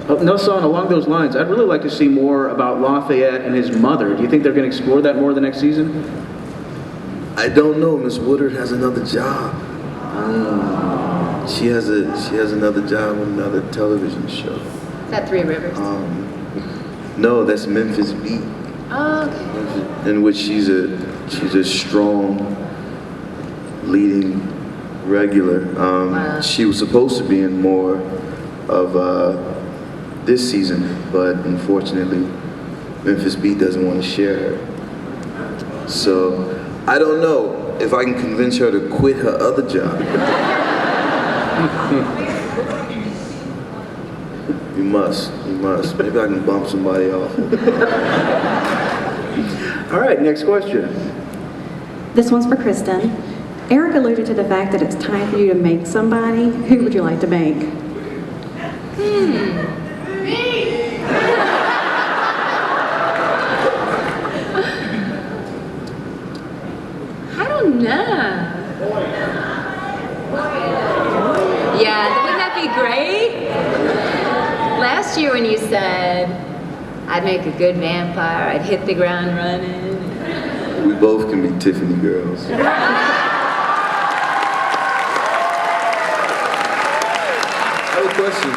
No, son, along those lines, I'd really like to see more about Lafayette and his mother. Do you think they're going to explore that more the next season? I don't know. Miss Woodard has another job. She has another job with another television show. Is that Three Rivers? No, that's Memphis Beat. Oh, okay. In which she's a strong leading regular. Wow. She was supposed to be in more of this season, but unfortunately, Memphis Beat doesn't want to share her. So I don't know if I can convince her to quit her other job. You must. Maybe I can bump somebody off. All right, next question. This one's for Kristen. Eric alluded to the fact that it's time for you to make somebody. Who would you like to make? I don't know. Yeah, wouldn't that be great? Last year when you said I'd make a good vampire, I'd hit the ground running. We both can be Tiffany girls. I have a question.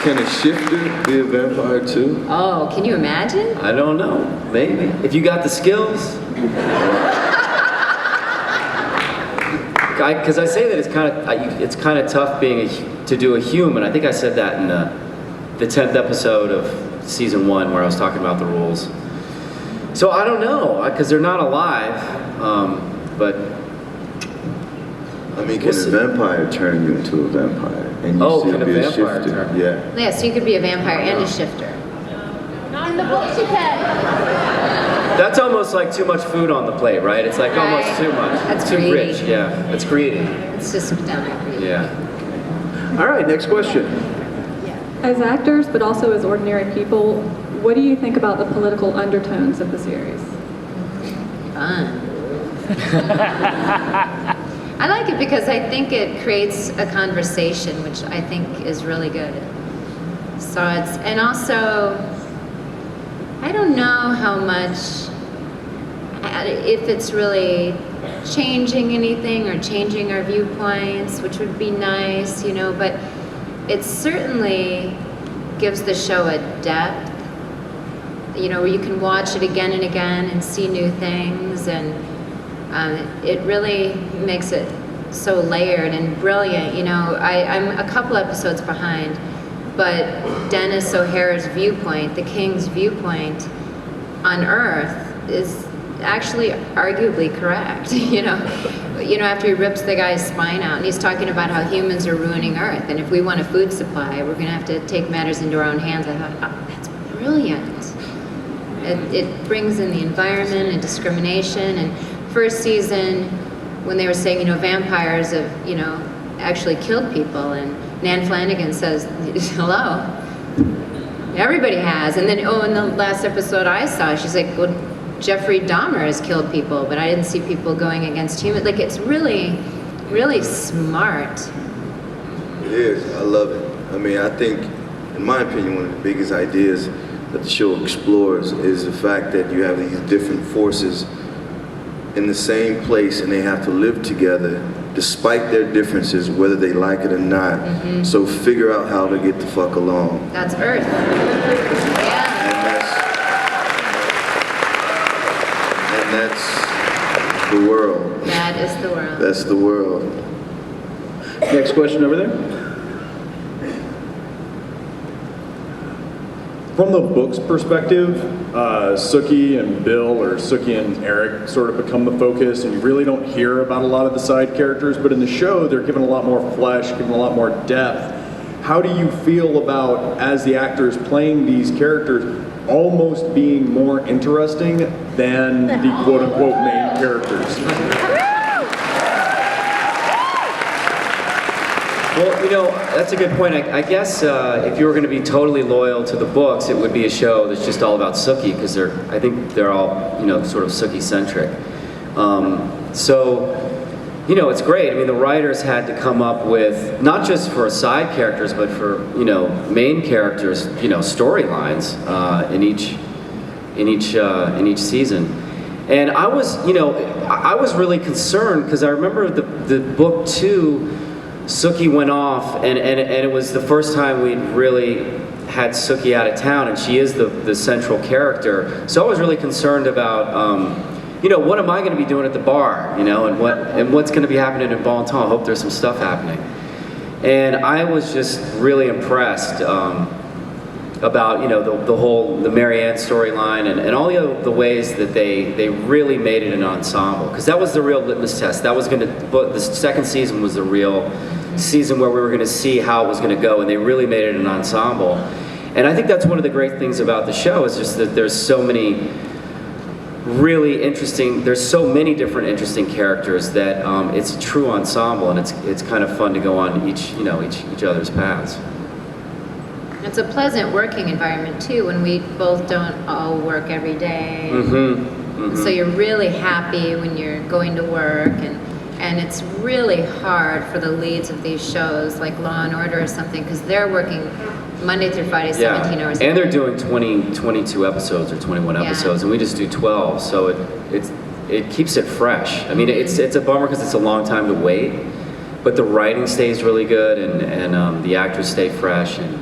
Can a shifter be a vampire too? Oh, can you imagine? I don't know. Maybe. If you got the skills. Because I say that it's kind of tough to do a human. I think I said that in the 10th episode of season 1 where I was talking about the rules. So I don't know, because they're not alive, but... I mean, can a vampire turn you into a vampire? And you can still a be a vampire shifter? turn? Yeah. Yeah, so you could be a vampire and a shifter. Not in the books you can. That's almost like too much food on the plate, right? It's like almost Right. too much. That's too greedy. rich, yeah. It's greedy. It's just downright greedy. Yeah. All right, next question. As actors, but also as ordinary people, what do you think about the political undertones of the series? Fun. I like it because I think it creates a conversation, which I think is really good. So and also, I don't know how much, if it's really changing anything or changing our viewpoints, which would be nice, but it certainly gives the show a depth, where you can watch it again and again and see new things, and it really makes it so layered and brilliant. I'm a couple episodes behind, but Dennis O'Hare's viewpoint, the King's viewpoint on Earth, is actually arguably correct. After he rips the guy's spine out, and he's talking about how humans are ruining Earth, and if we want a food supply, we're going to have to take matters into our own hands. I thought, oh, that's brilliant. It brings in the environment and discrimination. And first season, when they were saying, vampires have, actually killed people, and Nan Flanagan says, hello, everybody has. And then, in the last episode I saw, she's like, well, Jeffrey Dahmer has killed people, but I didn't see people going against humans. Like, it's really, really smart. It is. I love it. I mean, I think, in my opinion, one of the biggest ideas that the show explores is the fact that you have these different forces in the same place, and they have to live together despite their differences, whether they like it or not. Mm-hmm. So figure out how to get the fuck along. That's Earth. Yeah. And that's the world. That is the world. That's the world. Next question over there. From the book's perspective, Sookie and Bill, or Sookie and Eric, sort of become the focus, and you really don't hear about a lot of the side characters, but in the show, they're given a lot more flesh, given a lot more depth. How do you feel about, as the actors playing these characters, almost being more interesting than the quote-unquote main characters? Well, that's a good point. I guess if you were going to be totally loyal to the books, it would be a show that's just all about Sookie, because I think they're all, sort of Sookie-centric. So you know, it's great. I mean, the writers had to come up with, not just for side characters, but for, you know, main characters, you know, storylines in each season. And I was, you know, I was really concerned because I remember the book 2, Sookie went off, and it was the first time we'd really had Sookie out of town, and she is the central character. So I was really concerned about, you know, what am I going to be doing at the bar, you know, and what's going to be happening in Bon Temps. I hope there's some stuff happening. And I was just really impressed about, you know, the Marianne storyline and all the ways that they really made it an ensemble, because that was the real litmus test. That was the second season was the real season where we were going to see how it was going to go, and they really made it an ensemble. And I think that's one of the great things about the show, is just that there's so many really interesting, there's so many different interesting characters that it's a true ensemble, and it's kind of fun to go on each other's paths. It's a pleasant working environment too, when we both don't all work every day. So you're really happy when you're going to work, and it's really hard for the leads of these shows like Law and Order or something, because they're working Monday through Friday, 17 hours a day. And they're doing 22 episodes or 21 episodes, and we just do 12, so it keeps it fresh. I mean, it's a bummer because it's a long time to wait, but the writing stays really good, and the actors stay fresh, and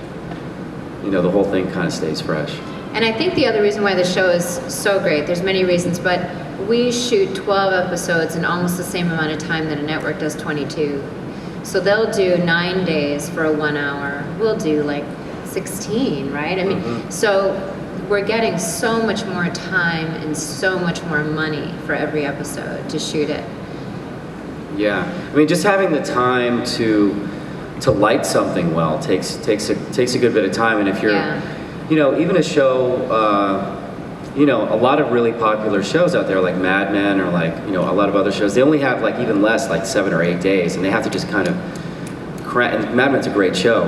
you know, the whole thing kind of stays fresh. And I think the other reason why the show is so great, there's many reasons, but we shoot 12 episodes in almost the same amount of time that a network does 22. So they'll do 9 days for a 1 hour. We'll do like 16, right? I mean, so we're getting so much more time and so much more money for every episode to shoot it. Yeah, I mean, just having the time to light something well takes a good bit of time, and if you're, you know, even a show, you know, a lot of really popular shows out there like Mad Men or like, you know, a lot of other shows, they only have like even less, like 7 or 8 days, and they have to just kind of crank. And Mad Men's a great show,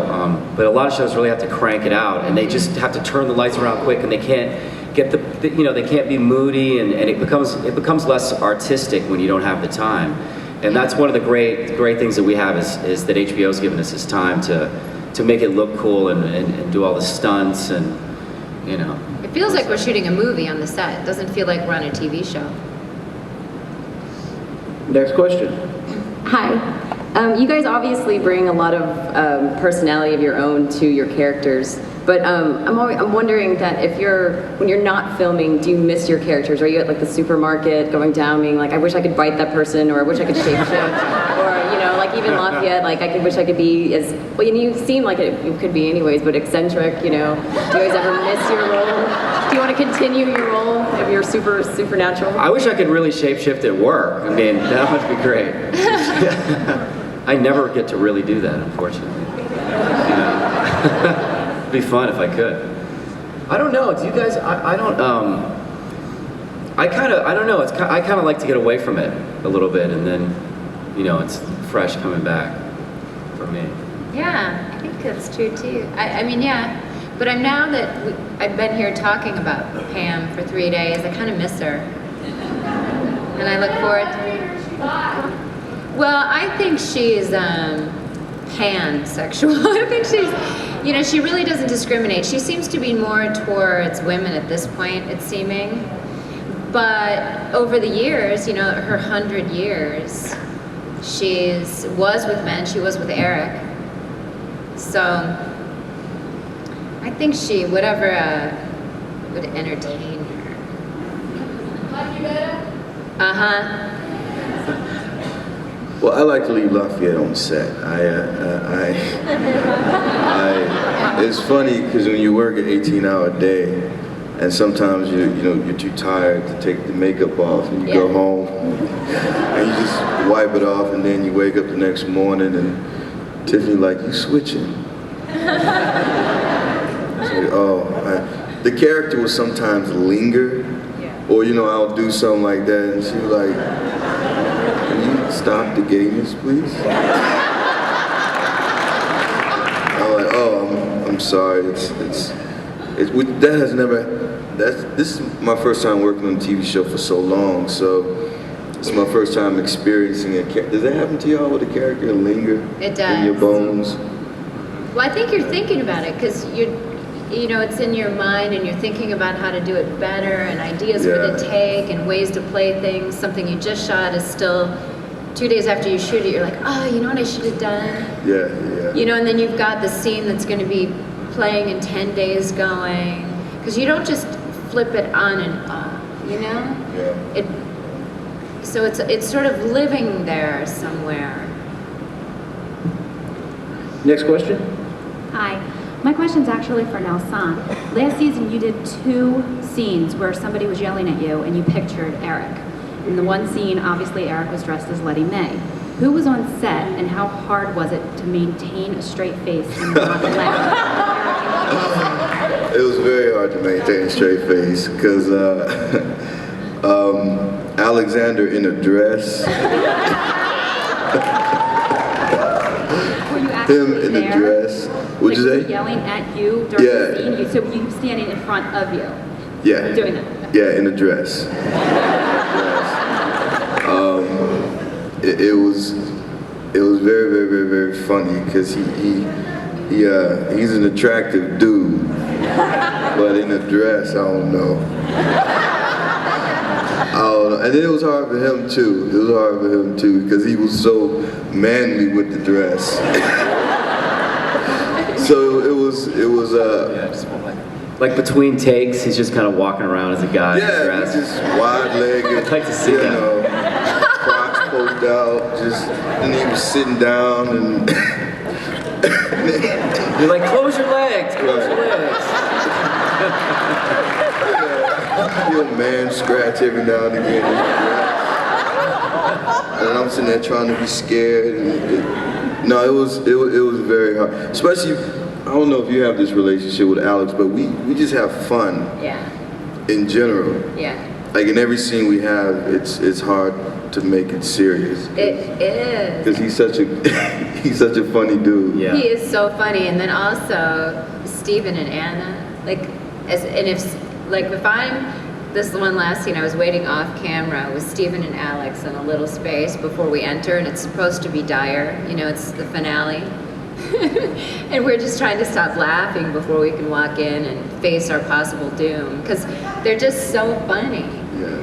but a lot of shows really have to crank it out, and they just have to turn the lights around quick, and they can't get you know, they can't be moody, and it becomes less artistic when you don't have the time. And that's one of the great things that we have is that HBO's given us this time to make it look cool and do all the stunts, and you know. It feels like we're shooting a movie on the set. It doesn't feel like we're on a TV show. Next question. Hi. You guys obviously bring a lot of personality of your own to your characters, but I'm wondering that when you're not filming, do you miss your characters? Are you at like the supermarket going down being like, I wish I could bite that person, or I wish I could shapeshift, or you know, like even Lafayette, like wish I could be as well. And you seem like it could be anyways, but eccentric. You know, do you guys ever miss your role? Do you want to continue your role if you're supernatural? I wish I could really shapeshift at work. I mean, that would be great. I never get to really do that, unfortunately. You know? It'd be fun if I could. I don't know. Do you guys? I don't. I don't know. I kind of like to get away from it a little bit, and then, you know, it's fresh coming back for me. Yeah, I think that's true too. I mean, yeah. But I'm now that I've been here talking about Pam for 3 days, I kind of miss her. And I look forward to... Well, I think she's pansexual. I think she's, you know, she really doesn't discriminate. She seems to be more towards women at this point, it's seeming. But over the years, you know, her 100 years, she was with men, she was with Eric. So I think she, whatever would entertain her. Uh-huh. Well, I like to leave Lafayette on set. It's funny because when you work an 18-hour day, and sometimes you're too tired to take the makeup off, and you go home, and you just wipe it off, and then you wake up the next morning, and Tiffany like, you switching? The character will sometimes linger, or I'll do something like that, and she was like, stop the gayness, please. I'm like, oh, I'm sorry. This is my first time working on a TV show for so long. So it's my first time experiencing a character. Does that happen to y'all with a character linger It in your does. bones? Well, I think you're thinking about it because you know, it's in your mind and you're thinking about how to do it better and ideas for the Yeah. take and ways to play things. Something you just shot is still 2 days after you shoot it, you're like, oh, you know what I should have done? Yeah. You know, and then you've got the scene that's going to be playing in 10 days going. Because you don't just flip it on and off, you know? Yeah. So it's sort of living there somewhere. Next question. Hi. My question's actually for Nelson. Last season, you did 2 scenes where somebody was yelling at you and you pictured Eric. In the one scene, obviously, Eric was dressed as Letty Mae. Who was on set and how hard was it to maintain a straight face and not laugh? It was very hard to maintain a straight face because Alexander in a dress, Were you actually him in a there? dress. What'd you Like, say? yelling at you during Yeah. the scene? So you standing in front of you? Yeah. Doing that? Yeah, in a dress. It was very, very, very, very funny because he's an attractive dude, but in a dress, I don't know. And then it was hard for him too. It was hard for him too because he was so manly with the dress. So it was. Yeah, just like between takes, he's just kind of walking around as a guy in a Yeah, dress. he's just wide-legged. I'd like to see you that. know, Crocs poked out, and he was sitting down, and You're like, close your legs, close your Right. legs. feel a man scratch every now and again. And I'm sitting there trying to be scared. No, it was very hard. Especially, I don't know if you have this relationship with Alex, but we just have fun Yeah, in general. yeah. Like in every scene we have, it's hard to make it serious. It is. Because he's such a he's such a funny dude. Yeah. He is so funny, and then also Stephen and Anna. If I'm this one last scene, I was waiting off camera with Stephen and Alex in a little space before we enter, and it's supposed to be dire. You know, it's the finale, and we're just trying to stop laughing before we can walk in and face our possible doom because they're just so funny. Yeah.